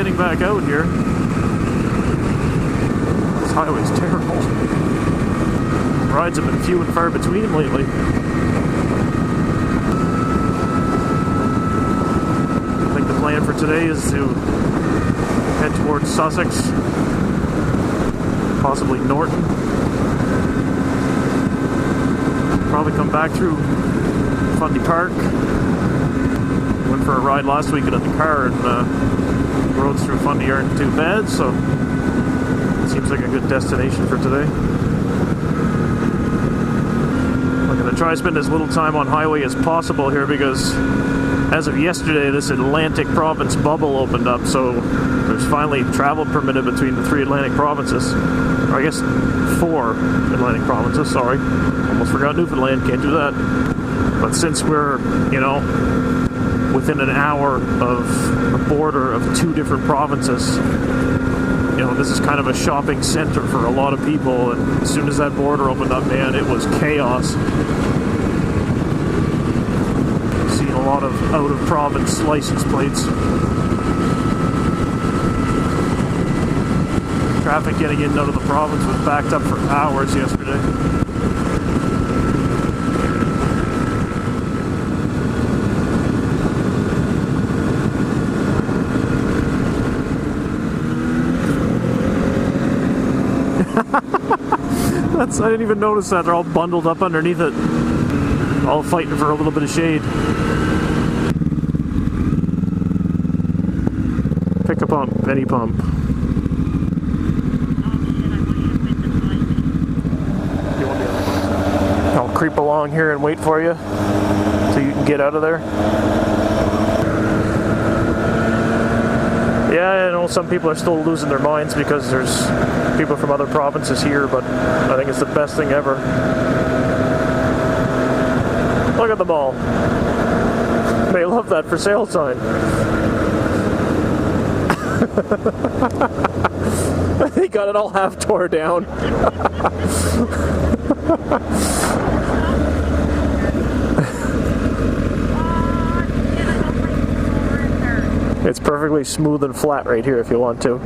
getting back out here. This highway's terrible. Rides have been few and far between lately. I think the plan for today is to head towards Sussex, possibly Norton. Probably come back through Fundy Park. Went for a ride last weekend in the car, and the roads through Fundy aren't too bad, so it seems like a good destination for today. I'm going to try to spend as little time on highway as possible here because as of yesterday, this Atlantic province bubble opened up, so there's finally travel permitted between the 3 Atlantic provinces. Or I guess 4 Atlantic provinces, sorry. Almost forgot Newfoundland, can't do that. But since we're, you know, within an hour of a border of 2 different provinces, you know, this is kind of a shopping center for a lot of people, and as soon as that border opened up, man, it was chaos. Seen a lot of out-of-province license plates. Traffic getting in and out of the province was backed up for hours yesterday. I didn't even notice that. They're all bundled up underneath it. All fighting for a little bit of shade. Pick a pump, penny pump. I'll creep along here and wait for you so you can get out of there. Yeah, I know some people are still losing their minds because there's people from other provinces here, but I think it's the best thing ever. Look at them all. They love that for sale sign. They got it all half tore down. It's perfectly smooth and flat right here if you want to.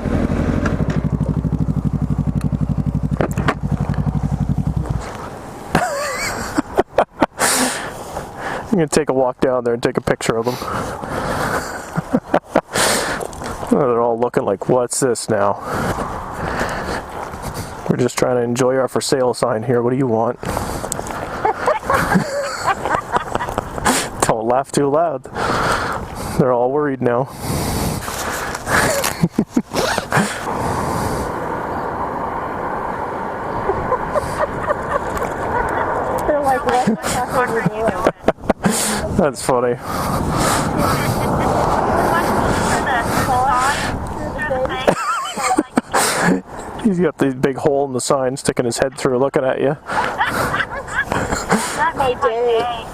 I'm going to take a walk down there and take a picture of them. They're all looking like, what's this now? We're just trying to enjoy our for sale sign here. What do you want? Don't laugh too loud. They're all worried now. They're like, what the fuck are you doing? That's funny. He's got the big hole in the sign sticking his head through looking at you. That made my day.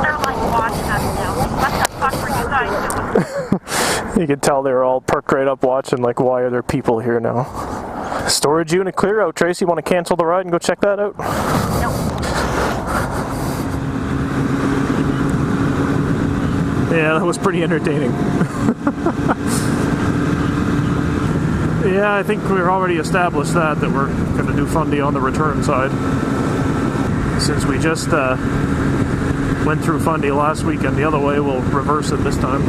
They're like watching us now. Like, what the fuck were you guys doing? You can tell they were all perked right up watching, like, why are there people here now? Storage unit clear out, Tracy. Want to cancel the ride and go check that out? Nope. Yeah, that was pretty entertaining. Yeah, I think we've already established that we're going to do Fundy on the return side. Since we just went through Fundy last weekend the other way, we'll reverse it this time.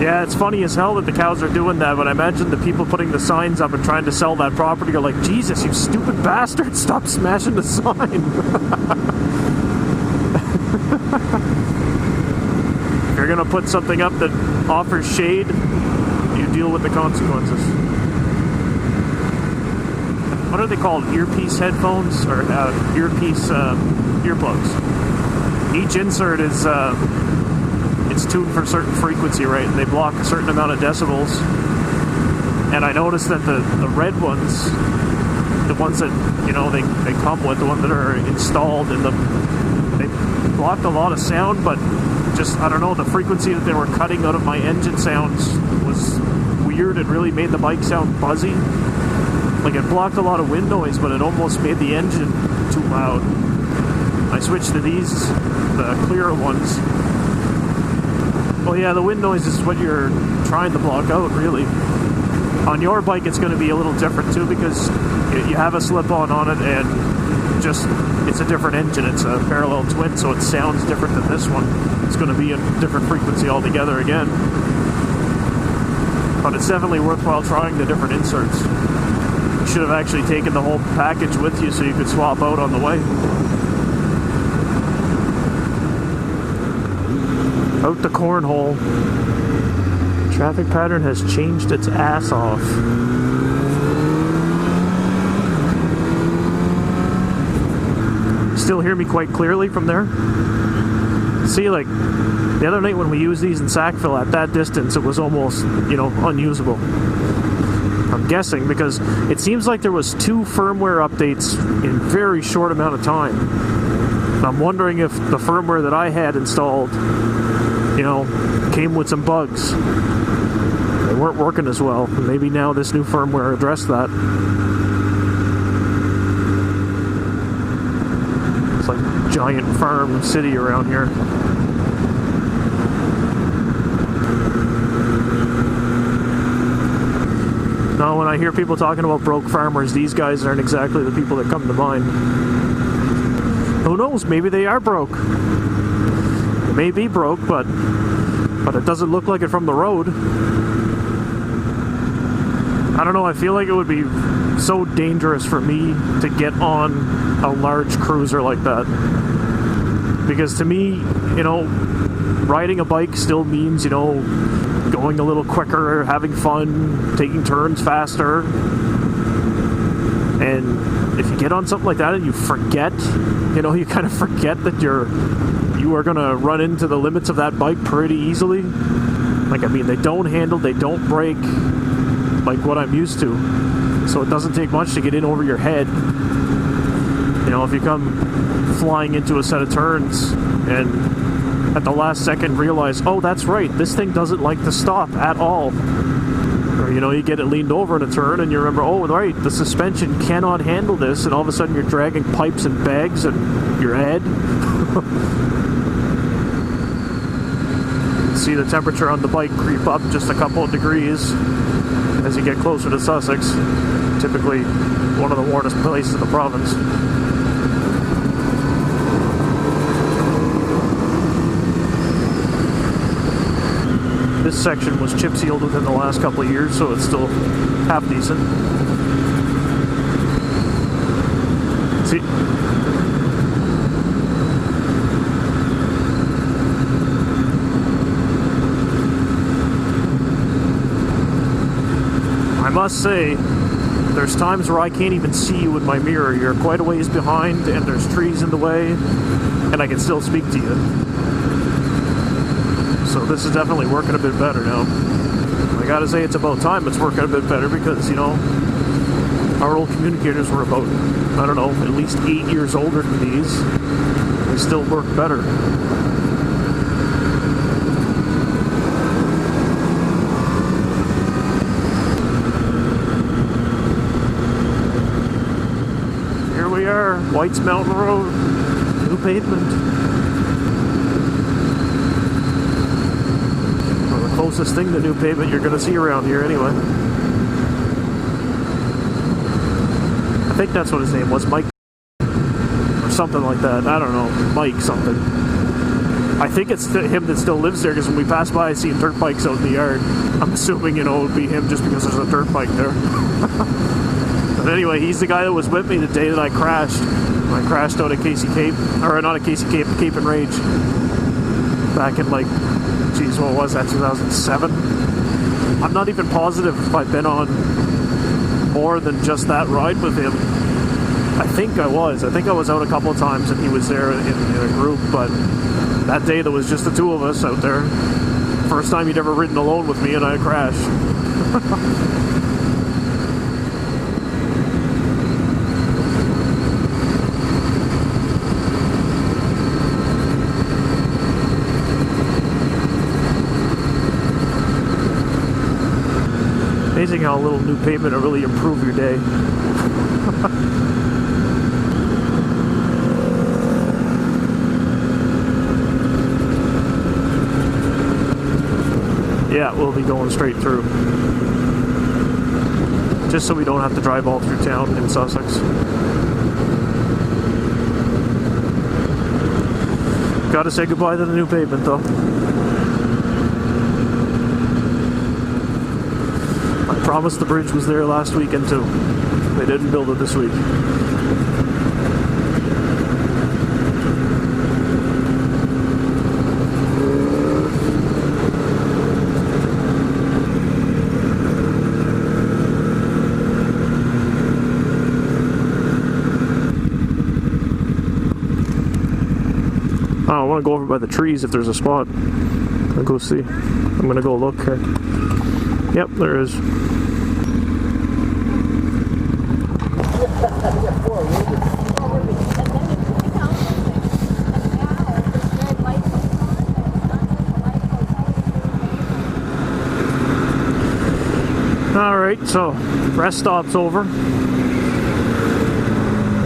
Yeah, it's funny as hell that the cows are doing that, but I imagine the people putting the signs up and trying to sell that property are like, Jesus, you stupid bastard, stop smashing the sign. If you're going to put something up that offers shade, you deal with the consequences. What are they called? Earpiece headphones? Or earpiece earplugs. Each insert is it's tuned for a certain frequency, right? And they block a certain amount of decibels. And I noticed that the red ones, the ones that, you know, they come with, the ones that are installed in them, they blocked a lot of sound, but just, I don't know, the frequency that they were cutting out of my engine sounds was weird. It really made the bike sound buzzy. Like, it blocked a lot of wind noise, but it almost made the engine too loud. I switched to these, the clearer ones, Well, yeah, the wind noise is what you're trying to block out, really. On your bike, it's going to be a little different, too, because you have a slip-on on it, and just, it's a different engine. It's a parallel twin, so it sounds different than this one. It's going to be a different frequency altogether again. But it's definitely worthwhile trying the different inserts. You should have actually taken the whole package with you so you could swap out on the way. Out the cornhole. Traffic pattern has changed its ass off. Still hear me quite clearly from there? See, like, the other night when we used these in Sackville, at that distance, it was almost, you know, unusable. I'm guessing, because it seems like there was 2 firmware updates in very short amount of time. And I'm wondering if the firmware that I had installed, you know, came with some bugs. They weren't working as well. Maybe now this new firmware addressed that. It's like a giant farm city around here. No, when I hear people talking about broke farmers, these guys aren't exactly the people that come to mind. Who knows? Maybe they are broke. They may be broke, but it doesn't look like it from the road. I don't know, I feel like it would be so dangerous for me to get on a large cruiser like that. Because to me, you know, riding a bike still means, you know, going a little quicker, having fun, taking turns faster. And if you get on something like that and you forget, you know, you kind of forget that you are going to run into the limits of that bike pretty easily. Like, I mean, they don't handle, they don't brake like what I'm used to. So it doesn't take much to get in over your head. You know, if you come flying into a set of turns and at the last second realize, oh, that's right, this thing doesn't like to stop at all. Or, you know, you get it leaned over in a turn and you remember, oh, right, the suspension cannot handle this, and all of a sudden you're dragging pipes and bags and your head. See the temperature on the bike creep up just a couple of degrees as you get closer to Sussex, typically one of the warmest places in the province. This section was chip sealed within the last couple of years, so it's still half decent. See? I must say, there's times where I can't even see you in my mirror. You're quite a ways behind, and there's trees in the way, and I can still speak to you. So this is definitely working a bit better now. I gotta say, it's about time it's working a bit better, because, you know, our old communicators were about, I don't know, at least 8 years older than these. They still work better. Here we are, White's Mountain Road, new pavement. Closest thing to new pavement you're going to see around here anyway. I think that's what his name was, Mike or something like that. I don't know, Mike something. I think it's him that still lives there, because when we pass by I see dirt bikes out in the yard. I'm assuming, you know, it would be him just because there's a dirt bike there. But anyway, he's the guy that was with me the day that I crashed. I crashed out at Casey Cape, or not at Casey Cape, Cape and Rage, back in like, geez, what was that, 2007? I'm not even positive if I've been on more than just that ride with him. I think I was out a couple of times and he was there in a group, but that day there was just the two of us out there. First time he'd ever ridden alone with me, and I crashed. Amazing how a little new pavement will really improve your day. Yeah, we'll be going straight through. Just so we don't have to drive all through town in Sussex. Gotta say goodbye to the new pavement though. I promised the bridge was there last weekend too. They didn't build it this week. I want to go over by the trees if there's a spot. I'll go see. I'm gonna go look here. Yep, there is. Alright, so rest stop's over.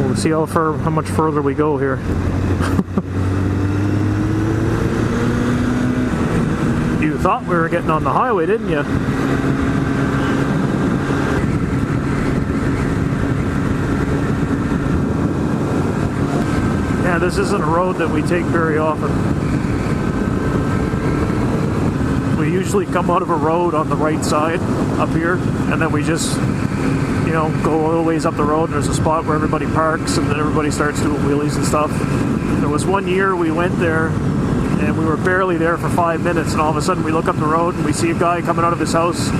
We'll see how much further we go here. You thought we were getting on the highway, didn't you? Yeah, this isn't a road that we take very often. We usually come out of a road on the right side up here, and then we just, you know, go all the ways up the road, and there's a spot where everybody parks, and then everybody starts doing wheelies and stuff. There was one year we went there, and we were barely there for 5 minutes, and all of a sudden we look up the road and we see a guy coming out of his house,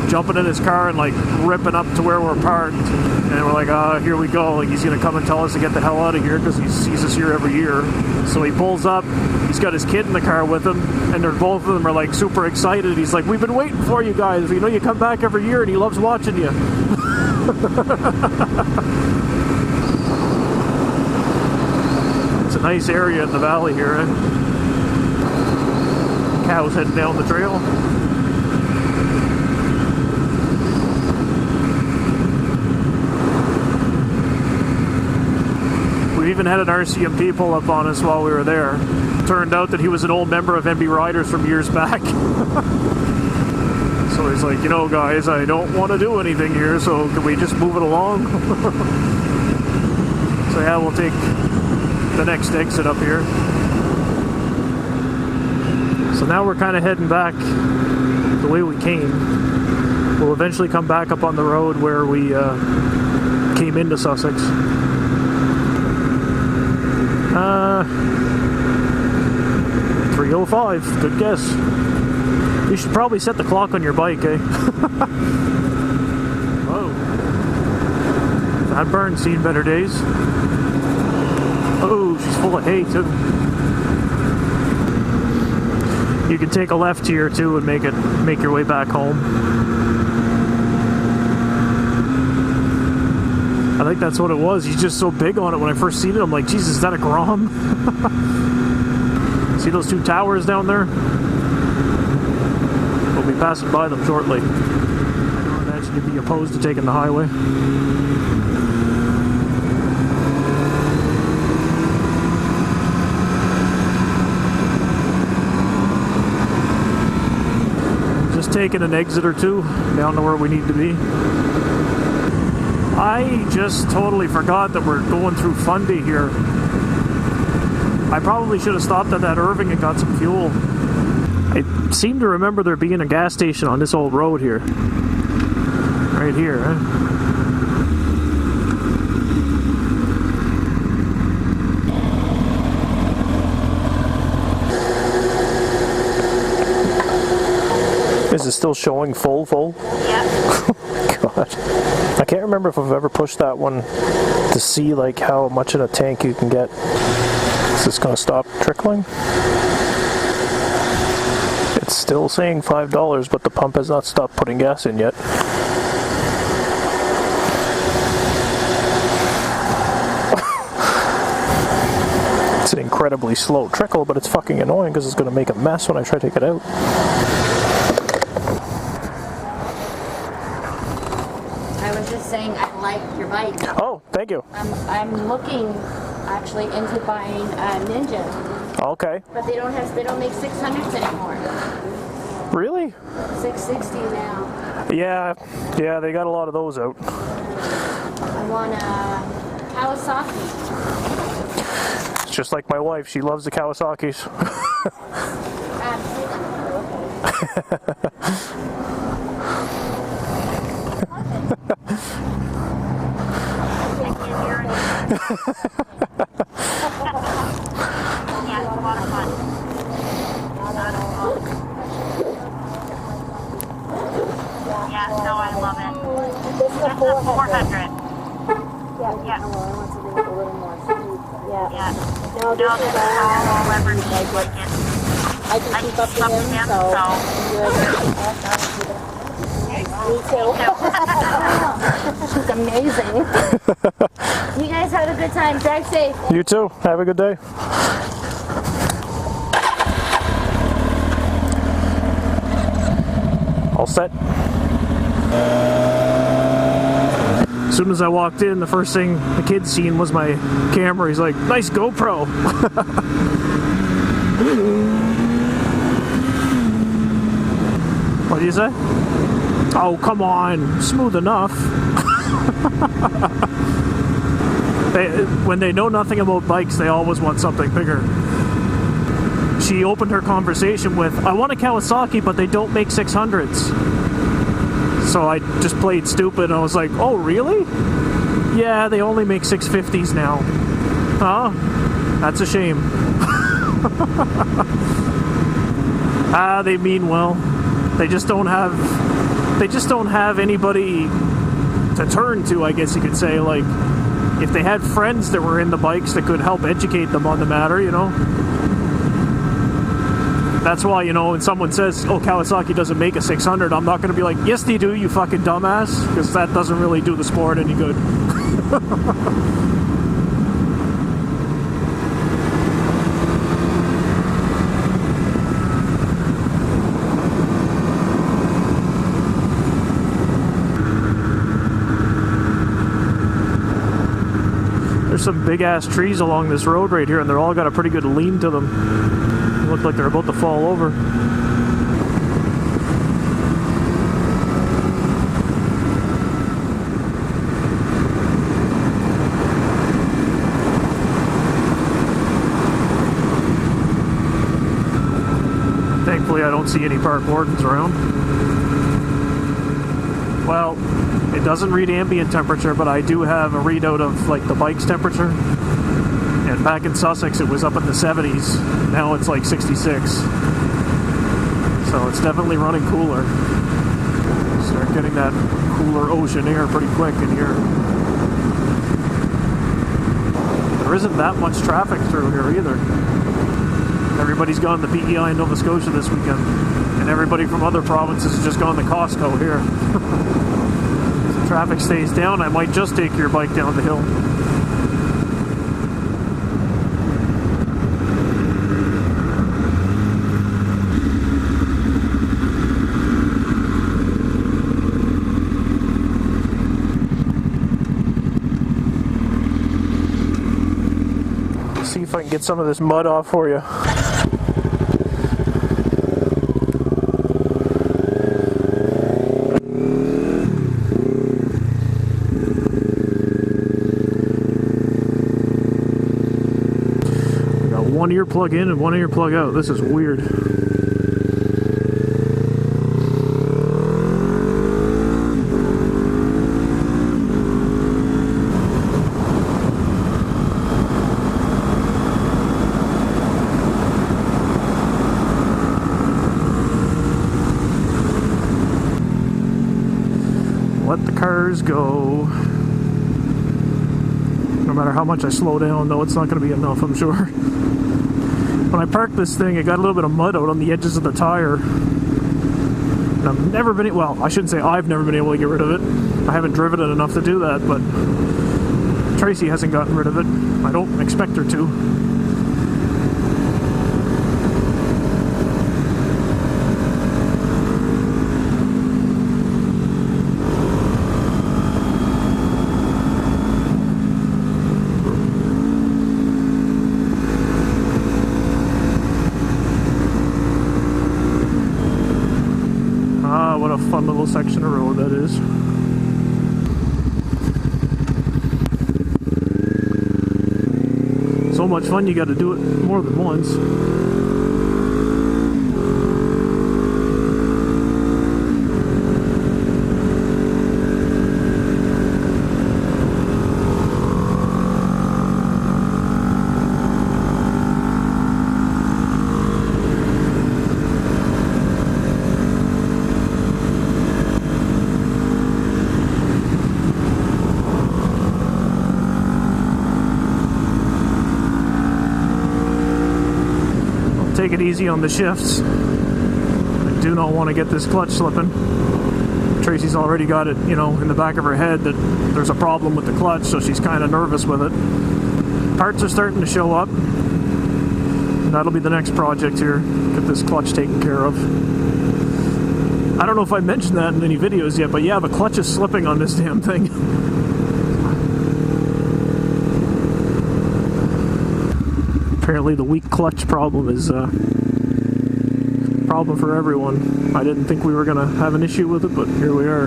jumping in his car and like ripping up to where we're parked, and we're like, here we go, like he's gonna come and tell us to get the hell out of here because he sees us here every year. So he pulls up, he's got his kid in the car with him, and both of them are like super excited. He's like, we've been waiting for you guys, we know you come back every year and he loves watching you. It's a nice area in the valley here, eh? Cows heading down the trail. We even had an RCMP pull up on us while we were there. Turned out that he was an old member of MB Riders from years back. So he's like, you know guys, I don't want to do anything here, so can we just move it along? So yeah, we'll take the next exit up here. So now we're kind of heading back the way we came. We'll eventually come back up on the road where we came into Sussex. 3:05, good guess. You should probably set the clock on your bike, eh? Whoa. That bird's seen better days. Oh, she's full of hay too. You can take a left here too and make your way back home. I think that's what it was. He's just so big on it. When I first seen it, I'm like, Jesus, is that a Grom? See those two towers down there? We'll be passing by them shortly. I don't imagine you'd be opposed to taking the highway. Taking an exit or two down to where we need to be. I just totally forgot that we're going through Fundy here. I probably should have stopped at that Irving and got some fuel. I seem to remember there being a gas station on this old road here. Right here, eh? Is it still showing full? Yep. God. I can't remember if I've ever pushed that one to see like how much in a tank you can get. Is this going to stop trickling? It's still saying $5, but the pump has not stopped putting gas in yet. It's an incredibly slow trickle, but it's fucking annoying because it's going to make a mess when I try to take it out. Saying I like your bike. Oh, thank you. I'm looking actually into buying a Ninja. Okay. But they don't make 600s anymore. Really? 660 now. Yeah, they got a lot of those out. I want a Kawasaki. It's just like my wife, she loves the Kawasaki's. Yeah, it's a lot of fun. Yeah, no, I love it. This is a 400. Yeah. Yeah. Oh, well, I want something with a little more speed. Yeah. Yeah. No, No, this this is is all leverage like it. I can keep up to him, so. Me too. She's amazing. You guys have a good time. Drive safe. You too. Have a good day. All set. As soon as I walked in, the first thing the kid seen was my camera. He's like, "Nice GoPro." What do you say? Oh, come on. Smooth enough. When they know nothing about bikes, they always want something bigger. She opened her conversation with, "I want a Kawasaki, but they don't make 600s." So I just played stupid and I was like, "Oh, really? Yeah, they only make 650s now." Huh? That's a shame. They mean well. They just don't have anybody to turn to, I guess you could say. Like, if they had friends that were into bikes that could help educate them on the matter, you know. That's why, you know, when someone says, "Oh, Kawasaki doesn't make a 600," I'm not going to be like, "Yes, they do, you fucking dumbass," because that doesn't really do the sport any good. There's some big ass trees along this road right here, and they're all got a pretty good lean to them. They look like they're about to fall over. Thankfully, I don't see any park wardens around. Well, it doesn't read ambient temperature, but I do have a readout of like the bike's temperature. And back in Sussex, it was up in the 70s. Now it's like 66. So it's definitely running cooler. Start getting that cooler ocean air pretty quick in here. There isn't that much traffic through here either. Everybody's gone to PEI in Nova Scotia this weekend. And everybody from other provinces has just gone to Costco here. If the traffic stays down, I might just take your bike down the hill. See if I can get some of this mud off for you. One ear plug in and one ear plug out. This is weird. Let the cars go. No matter how much I slow down, though, it's not going to be enough, I'm sure. When I parked this thing, it got a little bit of mud out on the edges of the tire. And I've never been, well, I shouldn't say I've never been able to get rid of it. I haven't driven it enough to do that, but Tracy hasn't gotten rid of it. I don't expect her to. a fun little section of road that is. So much fun you got to do it more than once. Take it easy on the shifts. I do not want to get this clutch slipping. Tracy's already got it, you know, in the back of her head that there's a problem with the clutch, so she's kind of nervous with it. Parts are starting to show up. That'll be the next project here. Get this clutch taken care of. I don't know if I mentioned that in any videos yet, but yeah, the clutch is slipping on this damn thing. Apparently the weak clutch problem is a problem for everyone. I didn't think we were going to have an issue with it, but here we are.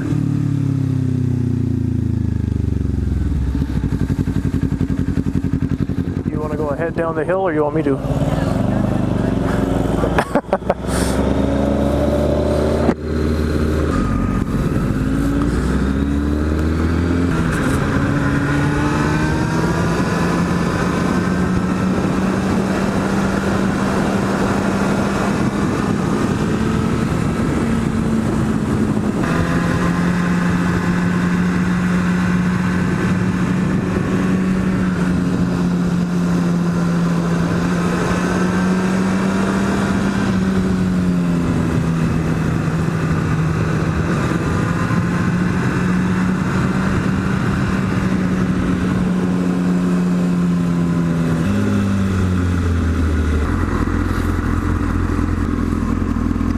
You want to go ahead down the hill, or you want me to?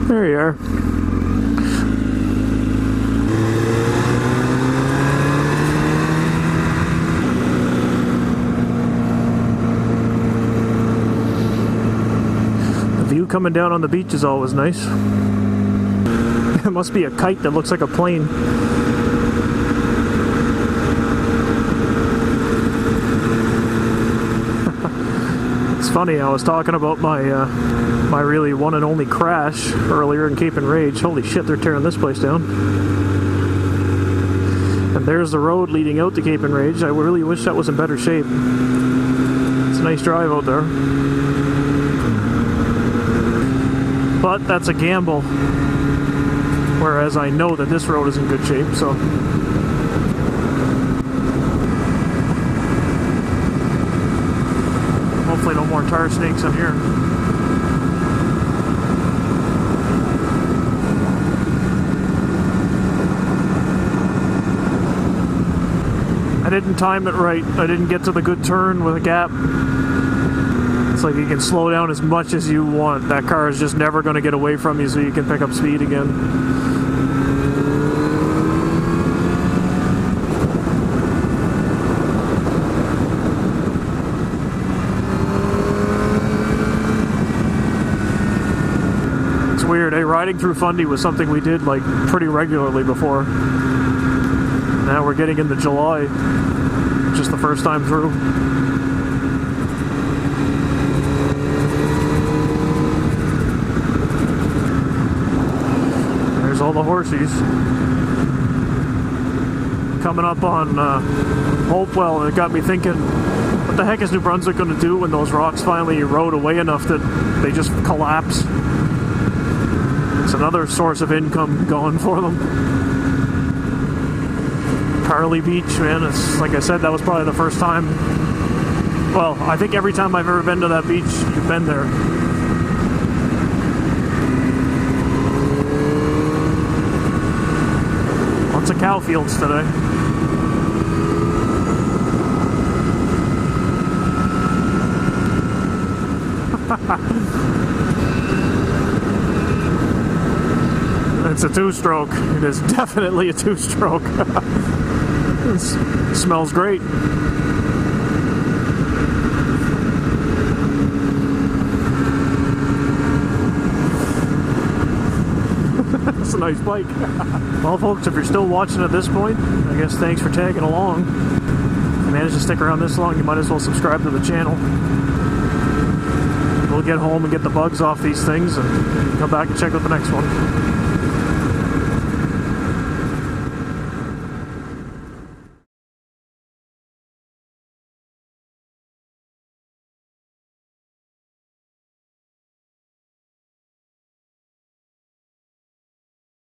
There you are. The view coming down on the beach is always nice. It must be a kite that looks like a plane. It's funny, I was talking about my really one and only crash earlier in Cape and Rage. Holy shit, they're tearing this place down. And there's the road leading out to Cape and Rage. I really wish that was in better shape. It's a nice drive out there. But that's a gamble. Whereas I know that this road is in good shape, so... Hopefully no more tar snakes in here. I didn't time it right. I didn't get to the good turn with a gap. It's like you can slow down as much as you want. That car is just never going to get away from you so you can pick up speed again. Weird, eh? Riding through Fundy was something we did like pretty regularly before. Now we're getting into July, just the first time through. There's all the horsies. Coming up on Hopewell, and it got me thinking, what the heck is New Brunswick going to do when those rocks finally erode away enough that they just collapse? It's another source of income going for them. Parley Beach, man, it's like I said, that was probably the first time. Well, I think every time I've ever been to that beach, you've been there. Lots of cow fields today. It's a two-stroke. It is definitely a two-stroke. It smells great. a nice bike. Well, folks, if you're still watching at this point, I guess thanks for tagging along. If you managed to stick around this long, you might as well subscribe to the channel. We'll get home and get the bugs off these things and come back and check out the next one.